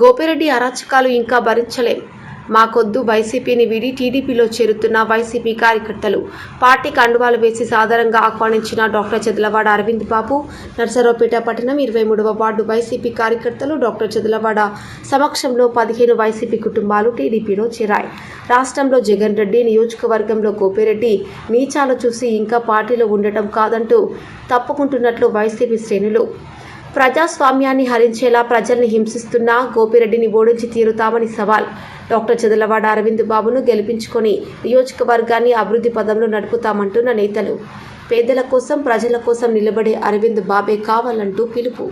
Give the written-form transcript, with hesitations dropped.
గోపిరెడ్డి అరాచకాలు ఇంకా భరించలేం. మాకొద్దు వైసీపీని వీడి టీడీపీలో చేరుతున్న వైసీపీ కార్యకర్తలు పార్టీ కండువాలు వేసి సాదరంగా ఆహ్వానించిన డాక్టర్ చదలవాడ అరవింద్ బాబు, నర్సరావుపేట పట్టణం 23వ వార్డు వైసీపీ కార్యకర్తలు డాక్టర్ చదలవాడ సమక్షంలో 15 వైసీపీ కుటుంబాలు టీడీపీలో చేరాయి. రాష్ట్రంలో జగన్ రెడ్డి, నియోజకవర్గంలో గోపిరెడ్డి నీచాలు చూసి ఇంకా పార్టీలో ఉండటం కాదంటూ తప్పుకుంటున్నట్లు వైసీపీ శ్రేణులు. ప్రజాస్వామ్యాన్ని హరించేలా ప్రజల్ని హింసిస్తున్న గోపిరెడ్డిని ఓడించి తీరుతామని సవాల్. డాక్టర్ చదలవాడ అరవింద్ బాబును గెలిపించుకొని నియోజకవర్గాన్ని అభివృద్ధి పదంలో నడుపుతామంటున్న నేతలు. పేదల కోసం, ప్రజల కోసం నిలబడే అరవింద్ బాబే కావాలంటూ పిలుపు.